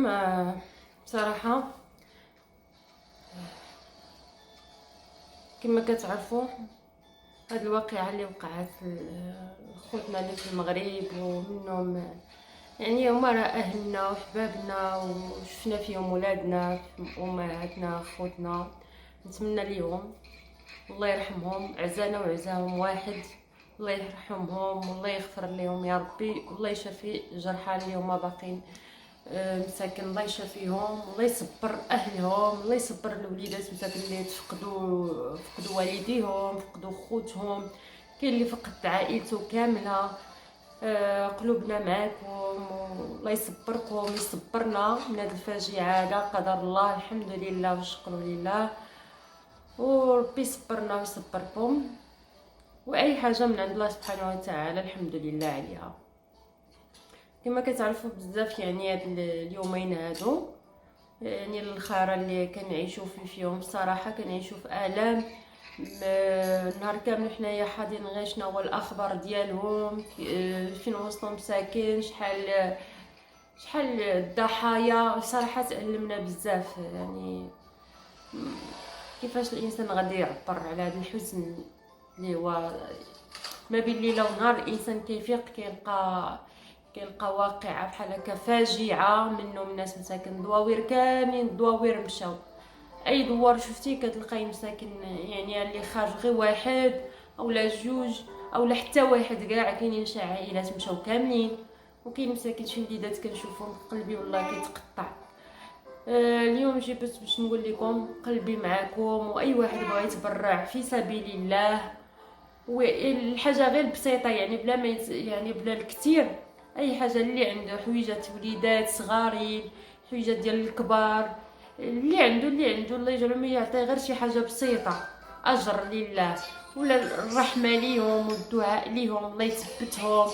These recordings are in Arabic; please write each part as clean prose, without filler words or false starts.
اليوم بصراحة كما كتعرفوا هاد الواقعة اللي وقعت خوتنا اللي في المغرب ومنهم، يعني هما راه اهلنا وحبابنا وشفنا فيهم ولادنا امهاتنا خوتنا. نتمنى ليهم الله يرحمهم، عزانا وعزاهم واحد. الله يرحمهم والله يغفر لهم يا ربي، والله يشفي الجرحى اللي هما باقين مساكن. الله يشافيهم والله يصبر اهلهم، الله يصبر الوليدات مساكن اللي فقدوا والديهم، فقدوا خوتهم، كاين اللي فقد عائلته كامله. قلوبنا معكم والله يصبركم يصبرنا من هذه الفاجعه، لا قدر الله. الحمد لله والشكر لله، وربي يصبرنا ويصبركم، واي حاجه من عند الله سبحانه وتعالى الحمد لله عليها. كما كتعرفوا بزاف يعني هاد اليومين هادو، يعني الخير اللي كنعيشوا فيهم الصراحه كنعيشوا في الام. نهار كامل حنايا حاضين غير شنو هو الاخبار ديالهم، فين وصلوا مساكن، شحال الضحايا. صراحه تألمنا بزاف، يعني كيفاش الانسان غادي يعبر على هذا الحزن اللي هو ما بين ليله ونهار. الانسان كيفيق كيلقى واقعه بحال هكا فاجعه، منهم الناس مساكن دواوير كاملين، الدواوير مشاو. اي دوار شفتي كتلقاي مساكن يعني اللي خارج غير واحد اولا جوج اولا حتى واحد كاع. كاينين شي عائلات مشاو كاملين، وكاين مساكن شي وليدات كنشوفهم قلبي والله كيتقطع. اليوم جيت باش نقول لكم قلبي معاكم، واي واحد بغا يتبرع في سبيل الله والحاجه غير بسيطه، يعني بلا ما يعني بلا الكثير. اي حاجه اللي عنده حويجات وليدات صغارين، حويجات ديال الكبار، اللي عنده الله يجعلهم يعطي غير شي حاجه بسيطه، اجر لله ولا الرحمه ليهم والدعاء ليهم. الله يثبتهم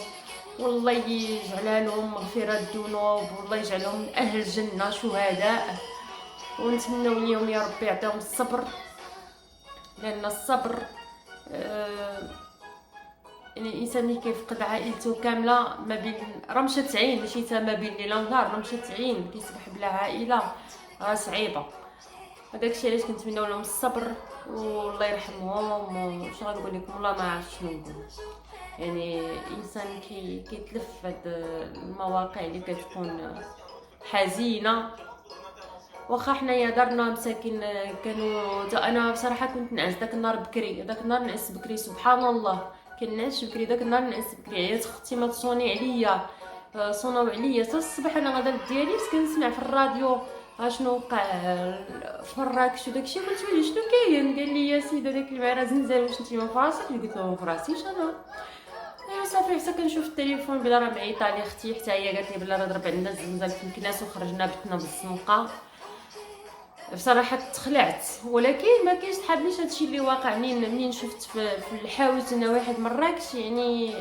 والله يجعل لهم مغفره الذنوب، والله يجعلهم من اهل الجنه شهداء. ونتمنوا ليهم يا ربي يعطيهم الصبر، لان الصبر يعني الانسان اللي كيفقد عائلته كامله ما بين راه مشات عين، ماشي تا ما بين ليله ونهار، راه مشات عين كيصبح بلا عائله راه صعيبه. هذاك الشيء علاش كنتمناو لهم الصبر والله يرحمهم. وش غنقول لكم، والله ما عرفت شنو نقول. يعني الانسان كيتلف هاد المواقع اللي كتكون حزينه. واخا حنايا دارنا مساكن كانوا انا بصراحه كنت نعس داك النهار بكري، داك النهار نعس بكري سبحان الله، كنعس بكري داك النهار نعس بكري. عيات اختي ما تصوني عليا، صوناو عليا حتى الصباح. انا غدا ديالي كنسمع في الراديو اشنو وقع في مراكش وداكشي. قلت له شنو كاين؟ قال لي يا سيده داك المعرة زنزال، واش نتي ما فراسك؟ قلت له ما فراسيش انا. ايوا صافي حتى كنشوف التليفون بلا راه معيطه لي اختي، حتى هي قالت لي بلا راه ضرب عندنا الزنزال في الكناس وخرجنا بتنا بالزنقه. بصراحه تخلعت، ولكن ما كاينش تحبنيش هادشي اللي واقع. منين شفت في الحاوت نواحي مراكش، يعني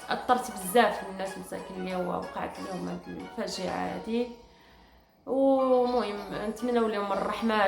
اثرت بزاف من الناس مساكن اللي هو وقعت لهم هاد الفاجعه هادي. ومهم نتمنوا لهم الرحمه.